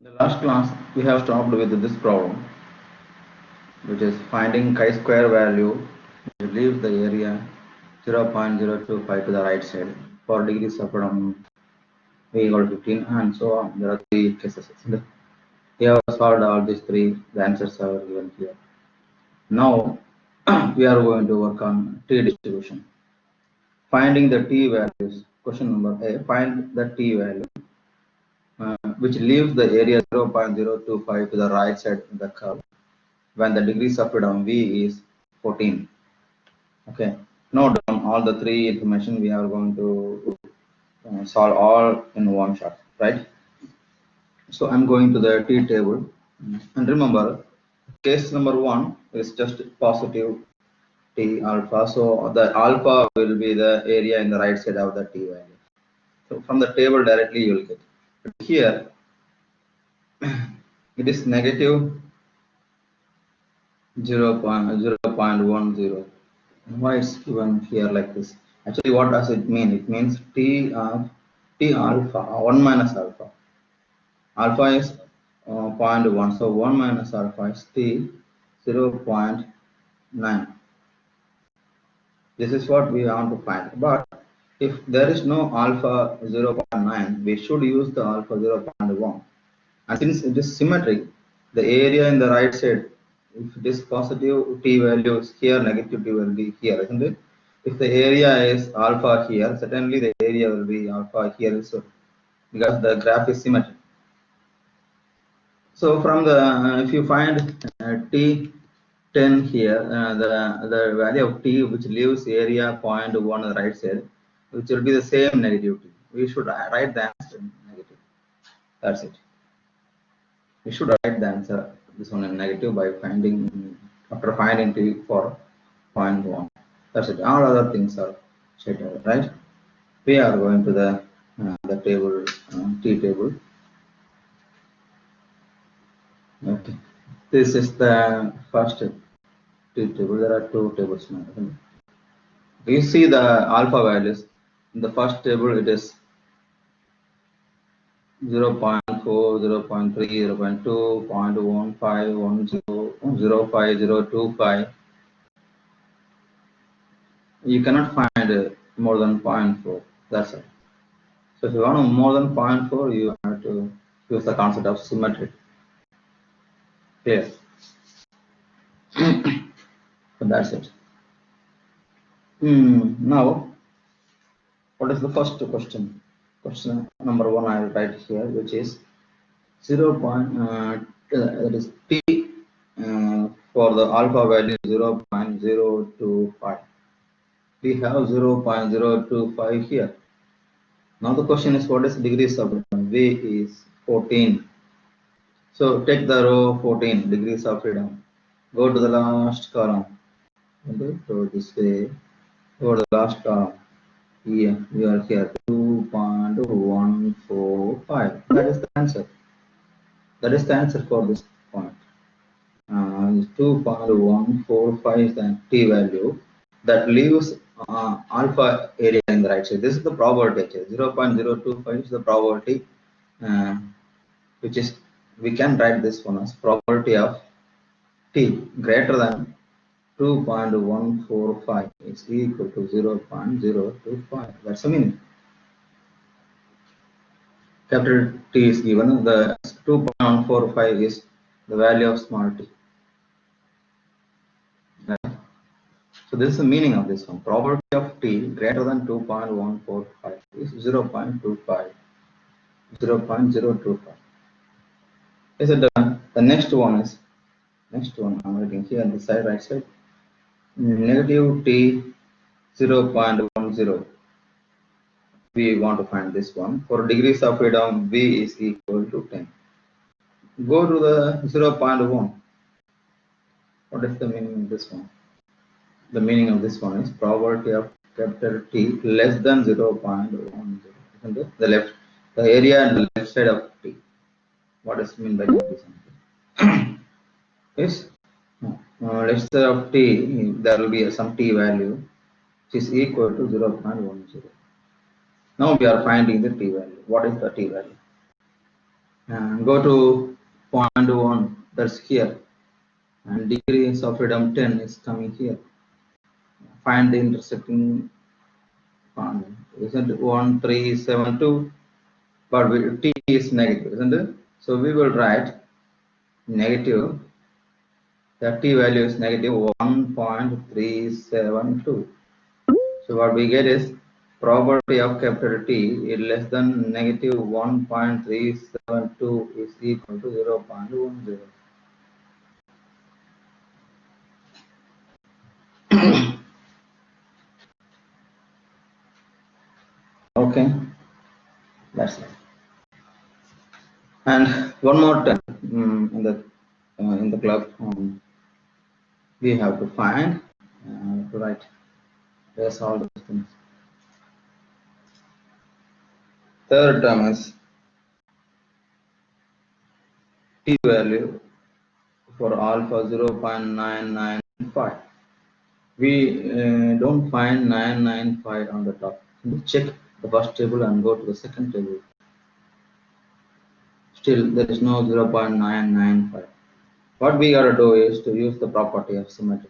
The last class we have stopped with this problem, which is finding chi-square value which leaves the area 0.025 to the right side for degrees of freedom v equal to 15 and so on. There are three cases. We have solved all these three. The answers are given here. Now we are going to work on t distribution. Finding the t values. Question number A. Find the t value which leaves the area 0.025 to the right side of the curve when the degrees of freedom v is 14. Okay, note down all the three information we are going to solve all in one shot, right? So I'm going to the t table, and remember case number one is just positive t alpha, so the alpha will be the area in the right side of the t value. So from the table directly you will get. But here it is negative 0.10. Why it's given here like this? Actually, what does it mean? It means t of t alpha 1 minus alpha. Alpha is 0.1, so 1 minus alpha is t 0.9. This is what we want to find. But if there is no alpha 0.9, we should use the alpha 0.1. And since it is symmetric, the area in the right side, if it is positive t values here, negative t will be here, isn't it? If the area is alpha here, certainly the area will be alpha here also, because the graph is symmetric. So from the if you find t10 here, the value of t which leaves area 0.1 on the right side, which will be the same negative t. We should write the answer negative. That's it. We should write the answer this one in negative by finding after finding t for 0.1. That's it. All other things are straight away, right? We are going to the table t table. Okay, this is the first t table. There are two tables now. You see the alpha values in the first table. It is 0.4, 0.3, 0.2, 0.15, 10, 0.5, 0.25. You cannot find more than 0.4. That's it. So if you want more than 0.4, you have to use the concept of symmetry. Clear? So that's it. Now, what is the first question? Question number one I will write here, which is 0. That is t for the alpha value 0.025. We have 0.025 here. Now the question is, what is degrees of freedom? V is 14. So take the row 14, degrees of freedom. Go to the last column. Okay, so this way. Go to the last column. Here, we are here 2.145. That is the answer. That is the answer for this point. 2.145 is the t value that leaves alpha area in the right side. This is the probability actually. 0.025 is the probability, which is, we can write this one as probability of t greater than 2.145 is equal to 0.025. That's the meaning. Capital T is given, the 2.145 is the value of small t. Right? So this is the meaning of this one. Probability of t greater than 2.145 is 0.25. 0.025. Is it done? The next one I'm writing here on the side, right side. Negative t 0.10. We want to find this one. For degrees of freedom, v is equal to 10. Go to the 0.1. What is the meaning of this one? The meaning of this one is probability of capital T less than 0.10. The left, the area and the left side of T. What does it mean by this? Yes, left side of T, there will be some T value which is equal to 0.10. Now we are finding the T value. What is the T value? Go to point 1, that's here, and degrees of freedom 10 is coming here. Find the intersecting point. Isn't it 1372? But t is negative, isn't it? So we will write negative, the t value is negative 1.372. So what we get is probability of capital T is less than negative 1.372 is equal to 0.10. Okay, that's it. And one more time in the club, we have to find to write. Yes, all those things. Third term is t value for alpha 0.995. We don't find 995 on the top. Check the first table and go to the second table. Still, there is no 0.995. What we gotta do is to use the property of symmetry,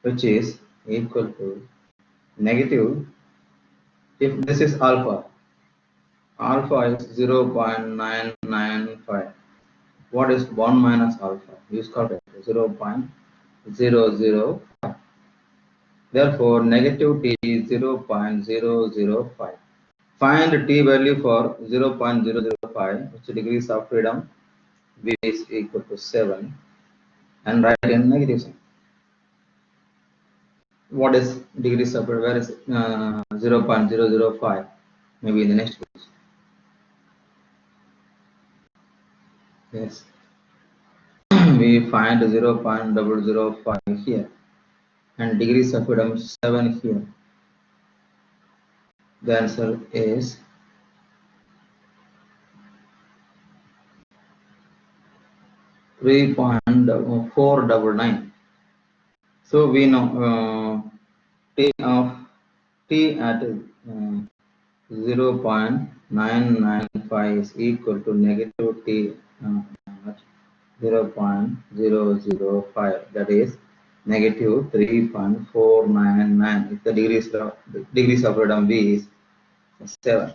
which is equal to negative. If this is alpha, alpha is 0.995. What is 1 minus alpha? Use calculator, 0.005. Therefore, negative t is 0.005. Find t value for 0.005, which degrees of freedom v is equal to 7, and write in negative sign. What is degrees of freedom? Where is 0.005? Maybe in the next page. Yes. We find 0.005 here, and degrees of freedom 7 here. The answer is 3.499. So we know t at 0.995 is equal to negative t 0.005, that is negative 3.499 if the degrees of freedom v is 7.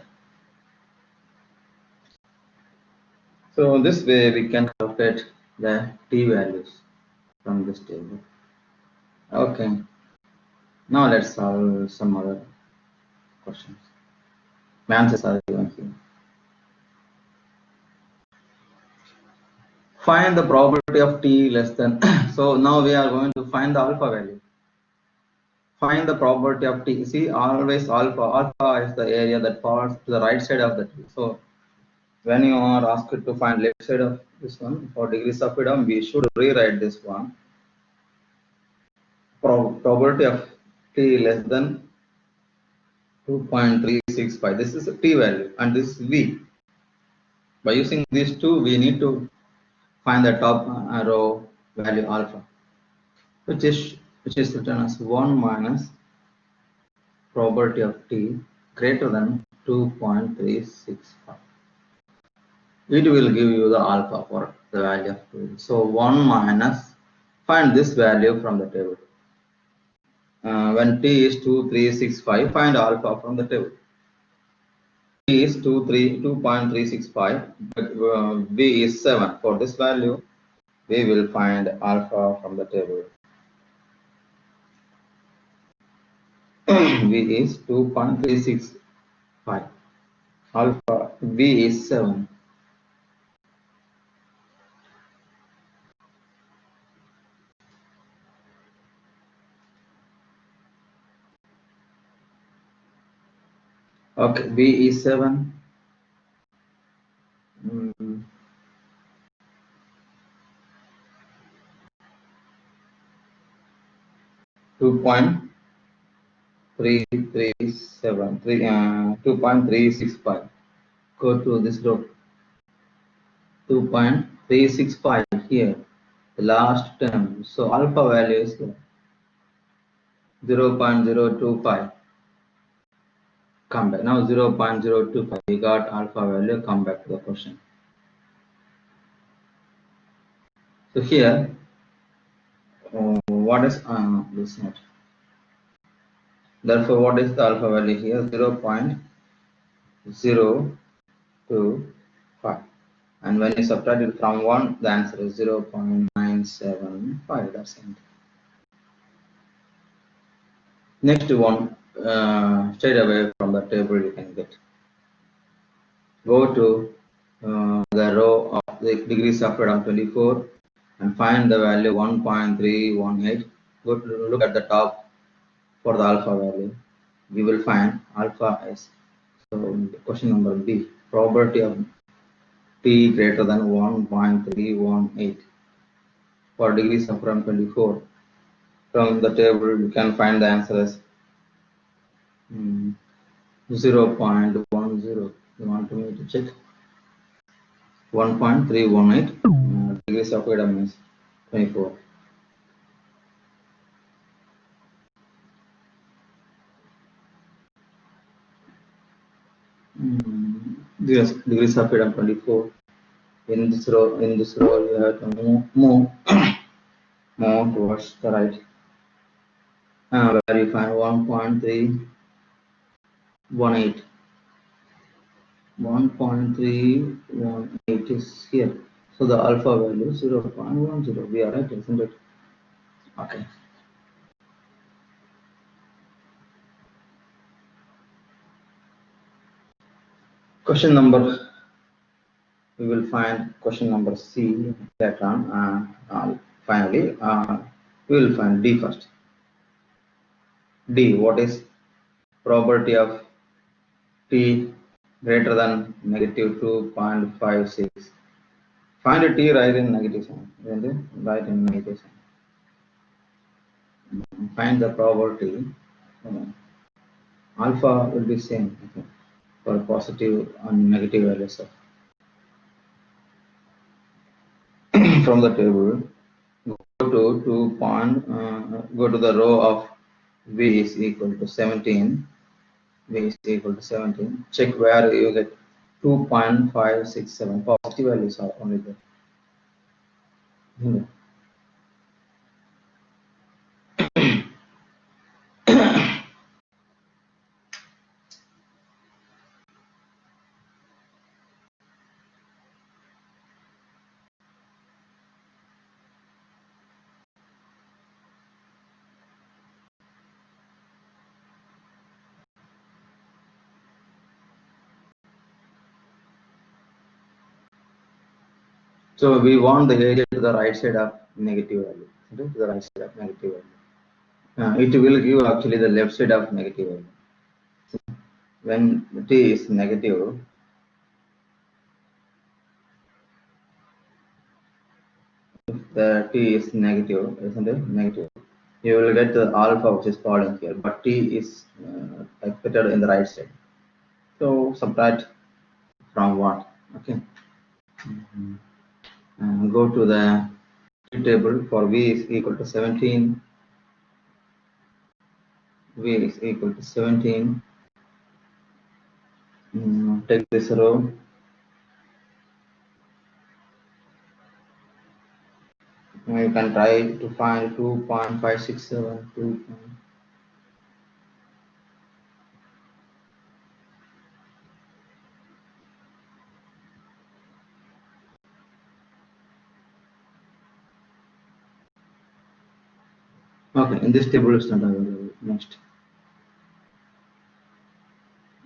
So this way we can calculate the t values from this table. Okay, now let's solve some other questions. Answers are given here. Find the probability of t less than. So now we are going to find the alpha value. Find the probability of t. See, always alpha. Alpha is the area that falls to the right side of the tree. So when you are asked to find left side of this one for degrees of freedom, we should rewrite this one. Probability of t less than 2.365. This is a t value and this is v. By using these two, we need to find the top row value alpha, which is written as 1 minus probability of t greater than 2.365. It will give you the alpha for the value of 2. So 1 minus, find this value from the table. When t is 2.365, find alpha from the table. T is 2.365, but v is 7. For this value, we will find alpha from the table. V is 2.365. Alpha V is 7. Okay, V is 7. 2.365. Go to this row. 2.365 here, the last term. So alpha value is 0.025. Come back. Now 0.025. We got alpha value. Come back to the question. So here, what is this note? Therefore, what is the alpha value here? 0.025. And when you subtract it from 1, the answer is 0.975. That's it. Next one, straight away from the table you can get. Go to the row of the degrees of freedom 24 and find the value 1.318. Go to look at the top for the alpha value. You will find alpha is, so question number B, probability of t greater than 1.318 for degrees of freedom 24. From the table you can find the answer as 0.10. You want me to check? 1.318 degrees of freedom is 24. Yes, degrees of freedom 24. In this row, you have to move towards the right. Where you find 1.318. 1.318 is here. So the alpha value is 0.10. We are right, isn't it? Okay. Question number, we will find question number C later on. Finally, we will find D first. D, what is probability of t greater than negative 2.56? Find a t right in negative sign, isn't it? Right in negative sign. Find the probability. Alpha will be same, okay, for positive and negative values of from the table. Go to the row of v is equal to 17. V is equal to 17. Check where you get 2.567. Positive values are only there. So we want the area to the right side of negative value, to the right side of negative value. It will give actually the left side of negative value. So when t is negative, if the t is negative, isn't it? Negative, you will get the alpha which is falling here, but t is expected in the right side. So subtract from what? Okay. Go to the table for v is equal to 17. V is equal to 17. Take this row. You can try to find 2.567. Okay, in this table it's not available. Next,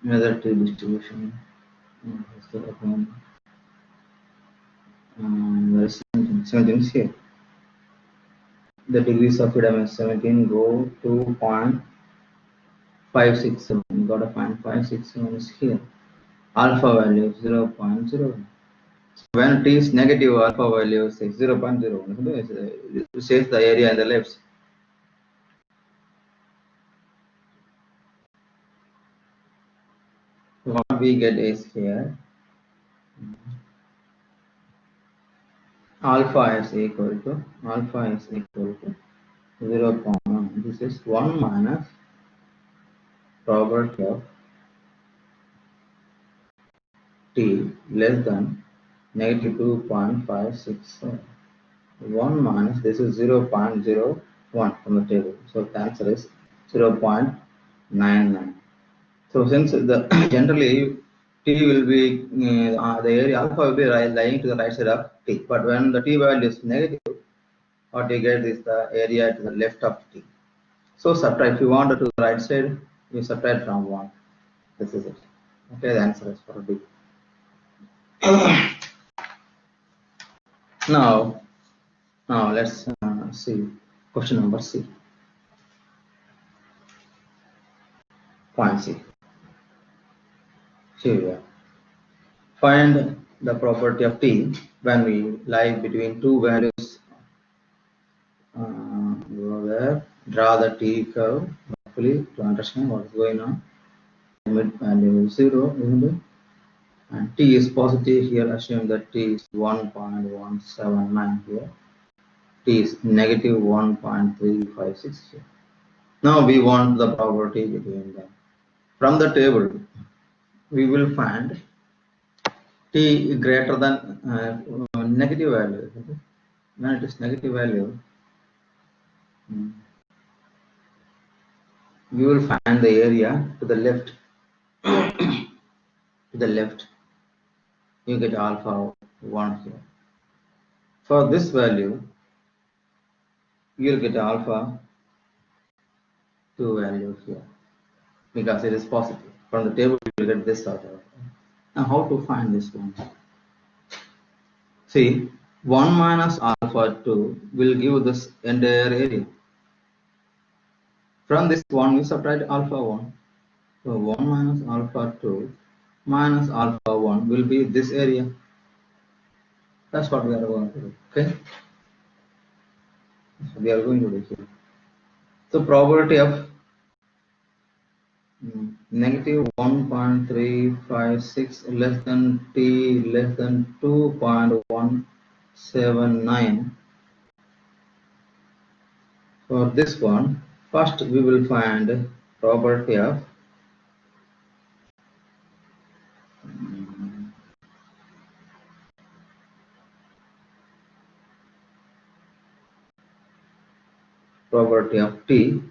another t distribution. There is 17 is here. The degrees of freedom is 17. Go 2.567. You gotta find 567 is here. Alpha value is 0.0. When t is negative, alpha value is 0.01. It says the area in the left. What we get is here alpha is equal to 0.1. This is 1 minus probability of t less than negative 2.567. 1 minus this is 0.01 from the table. So the answer is 0.99. So since the generally t will be the area alpha will be lying to the right side of t, but when the t value is negative, what you get is the area to the left of t. So subtract. If you want it to the right side, you subtract from 1. This is it. Okay, the answer is for B. Now let's see question number C. Point C. Here, find the property of t when we lie between two values. Go there, draw the t curve roughly to understand what is going on. Mid value is 0, isn't it? And t is positive here. Assume that t is 1.179 here. T is negative 1.356 here. Now we want the property between them. From the table, we will find t greater than negative value. When it is negative value, we will find the area to the left. To the left, you get alpha 1 here. For this value, you will get alpha 2 value here because it is positive. From the table, you will get this sort of. Now, how to find this one? See, 1 minus alpha 2 will give this entire area. From this 1, we subtract alpha 1. So 1 minus alpha 2 minus alpha 1 will be this area. That's what we are going to do. Okay? So we are going to do here. So probability of negative 1.356 less than t less than 2.179. For this one, first we will find probability of t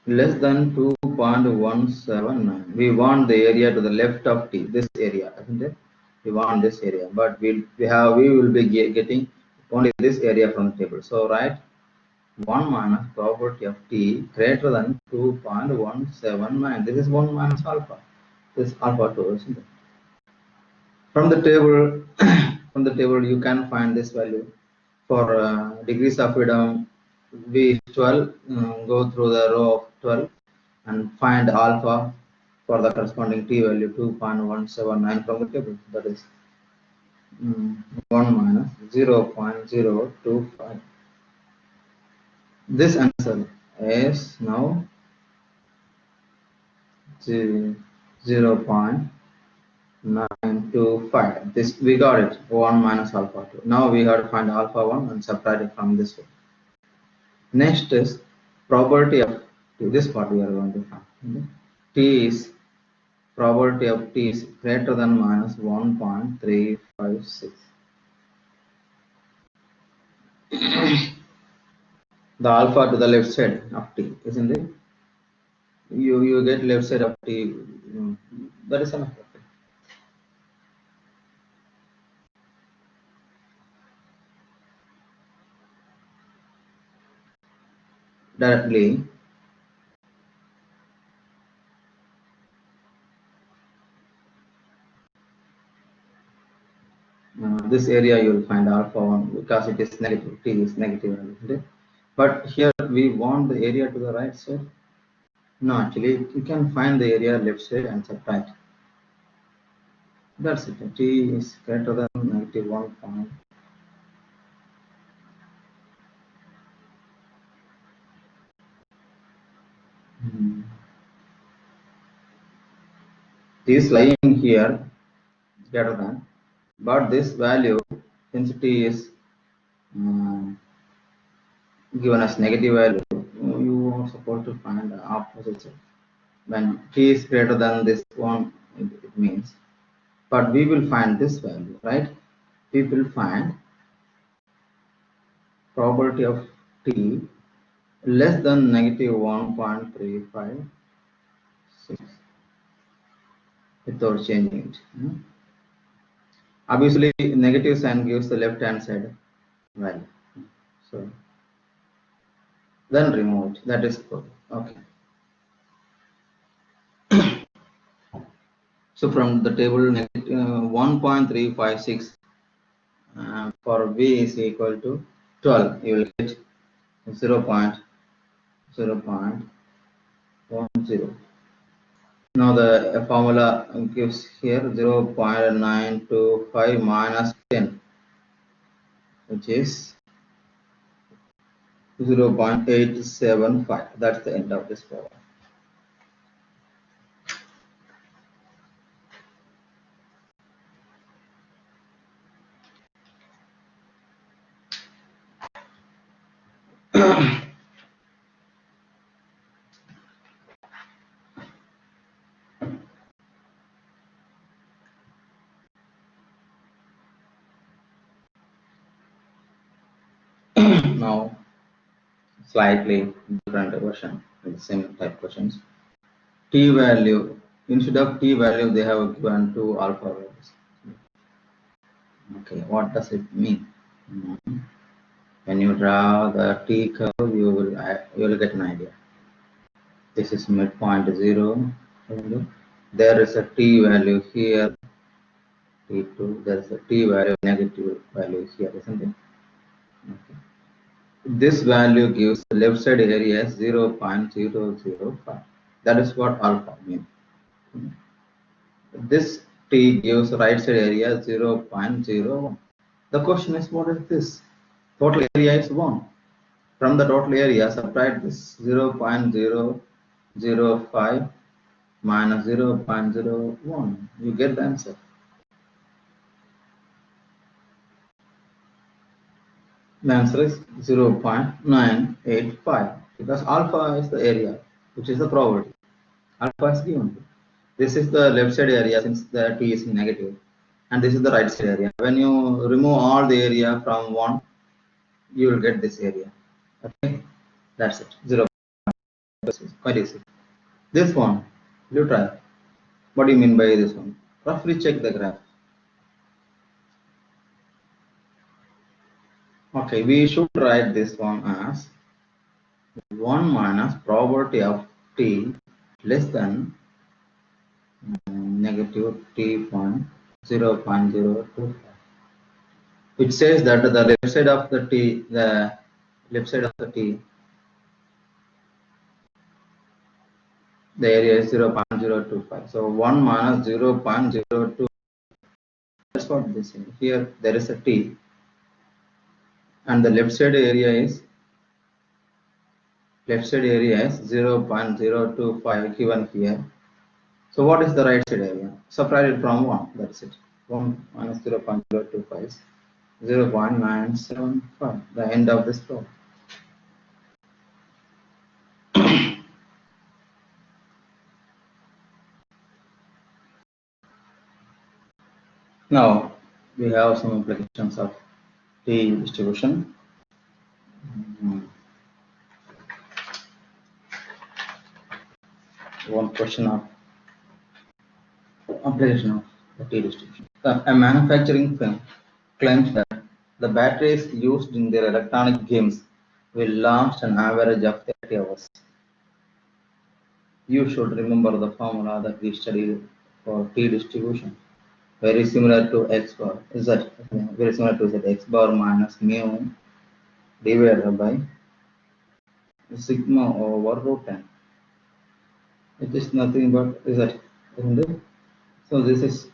less than 2.179. We want the area to the left of t, this area, isn't it? We want this area, but we will be getting only this area from the table. So write 1 minus probability of t greater than 2.179. This is 1 minus alpha. This alpha 2, isn't it? From the table, you can find this value. For degrees of freedom, V is 12. Go through the row of 12 and find alpha for the corresponding t value 2.179 from the table. That is 1 minus 0.025. This answer is now 0.925. This we got it, 1 minus alpha 2. Now we have to find alpha 1 and subtract it from this one. Next is probability of t. This part we are going to find. T is probability of t is greater than minus 1.356. The alpha to the left side of t, isn't it? You get left side of t. That is enough. Directly this area you will find alpha 1 because it is negative, t is negative, isn't it? But here we want the area to the right side. No, actually you can find the area left side and subtract. That's it. T is greater than negative 1 point. T is lying here greater than, but this value since t is given as negative value, you are supposed to find the opposite side. When t is greater than this one, it means. But we will find this value, right? We will find probability of t less than negative 1.356 without changing it. Obviously, negative sign gives the left hand side value. So then remove it. That is good. Okay. So from the table, 1.356 for v is equal to 12. You will get 0.10. Now the formula gives here 0.925 minus 10, which is 0.875. That's the end of this problem. Now, slightly different version with the same type questions. T value, instead of T value, they have given two alpha values. Okay, what does it mean? When you draw the T curve, you will get an idea. This is midpoint 0. There is a T value here, T2. There is a T value, negative value here, isn't it? Okay. This value gives the left side area as 0.005. That is what alpha means. This T gives right side area 0.01. The question is, what is this? Total area is 1. From the total area, subtract this 0.005 minus 0.01. You get the answer. The answer is 0.985 because alpha is the area, which is the probability. Alpha is given. This is the left side area since the T is negative, and this is the right side area. When you remove all the area from 1, you will get this area. Okay, that's it. 0. Quite easy. This one, you try. What do you mean by this one? Roughly check the graph. Okay, we should write this one as 1 minus probability of T less than negative T point 0.025, which says that the left side of the T, the area is 0.025. So 1 minus 0.02. That's what this is. Here there is a T, and the left side area is 0.025 given here. So what is the right side area? Subtract it from 1. That's it. 1 minus 0.025 is 0.975. The end of this problem. Now we have some implications of T distribution. One question of application of the T distribution. A manufacturing firm claims that the batteries used in their electronic games will last an average of 30 hours. You should remember the formula that we studied for T distribution. Very similar to X bar. Is that very similar to that X bar minus mu divided by sigma over root n. It is nothing but, isn't it? So this is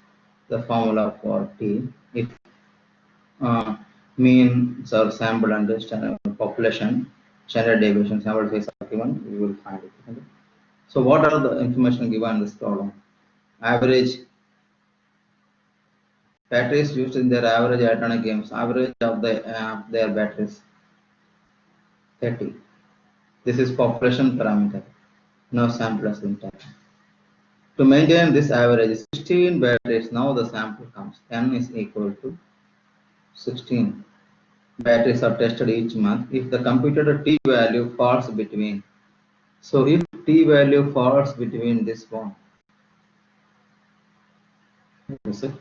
the formula for T. If means or sample and population, standard deviation, sample size are given, we will find it. Okay? So what are the information given in this problem? Average batteries used in their average electronic games, average of their batteries 30. This is population parameter, no sample in time. To maintain this average, 16 batteries, now the sample comes, n is equal to 16. batteries are tested each month. If the computed T value falls between, so if T value falls between this one, is it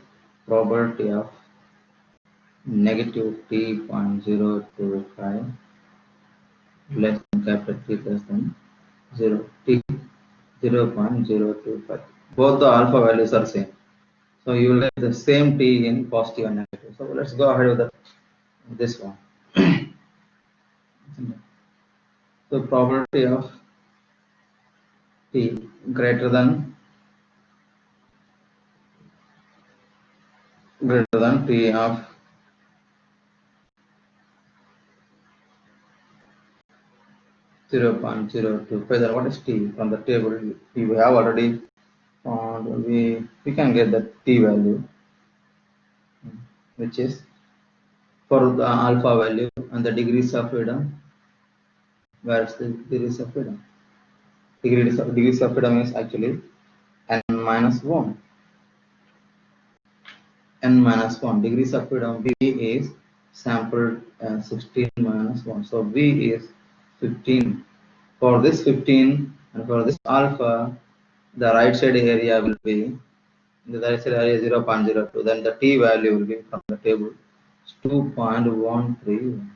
probability of negative T.025 less than capital T less than 0 T 0.025. Both the alpha values are same. So you will get the same T in positive and negative. So let's go ahead with this one. So probability of T greater than T of 0.025. Then what is T from the table? We have already found, we can get the T value, which is for the alpha value and the degrees of freedom. Where is the degrees of freedom? Degrees of freedom is actually n minus 1. N minus 1. Degrees of freedom B is sampled 16 minus 1. So B is 15. For this 15 and for this alpha, the right side area will be, the right side area 0.02. Then the T value will be from the table 2.13.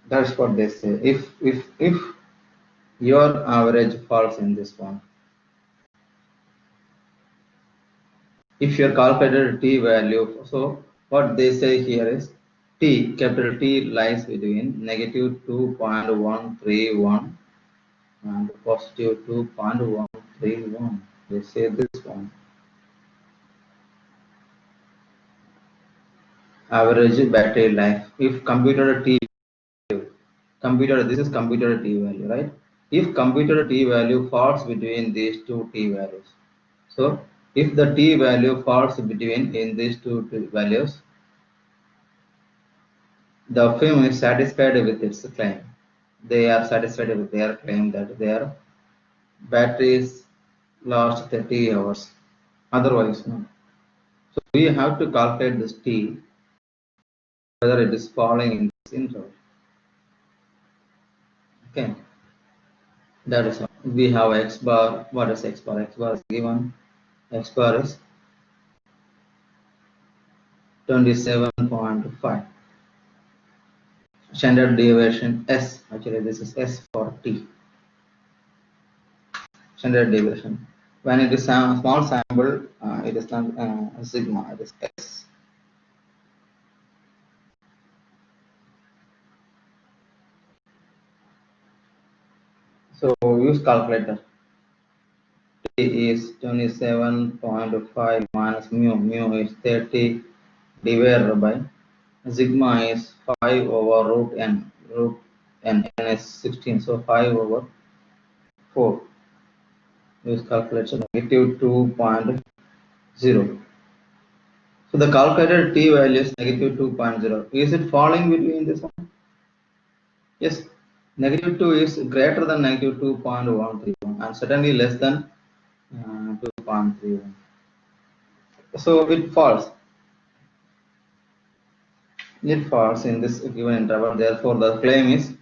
That's what they say. If your average falls in this one, if your calculated T value, so what they say here is T, capital T lies between negative 2.131 and positive 2.131. They say this one. Average battery life. If computed T this is computed T value, right? If computed T value falls between these two T values. So if the T value falls between in these two T values, the firm is satisfied with its claim. They are satisfied with their claim that their batteries last 30 hours. Otherwise, no. So we have to calculate this T, whether it is falling in this interval. Okay. That is all. We have X bar. What is X bar? X bar is given. X bar is 27.5. Standard deviation S. Actually, this is S for T. Standard deviation. When it is a small sample, it is not sigma. It is S. So use calculator. T is 27.5 minus mu. Mu is 30 divided by sigma is 5 over root n. Root n is 16. So 5 over 4. Use calculation negative 2.0. So the calculated T value is negative 2.0. Is it falling between this one? Yes. Negative 2 is greater than negative 2.131 and certainly less than 2.31. So it falls. It falls in this given interval. Therefore, the claim is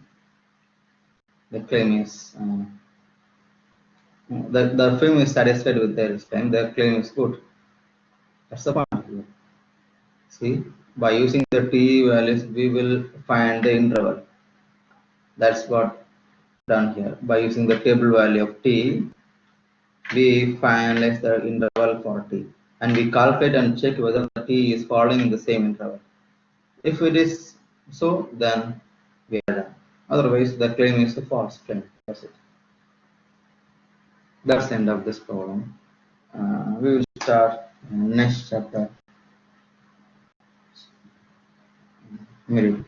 the firm is satisfied with their claim. Their claim is good. That's the point here. See, by using the T values, we will find the interval. That's what done here. By using the table value of T, we finalize the interval for T, and we calculate and check whether the T is falling in the same interval. If it is so, then we are done. Otherwise, the claim is a false claim. That's it. That's the end of this problem. We will start next chapter. Maybe.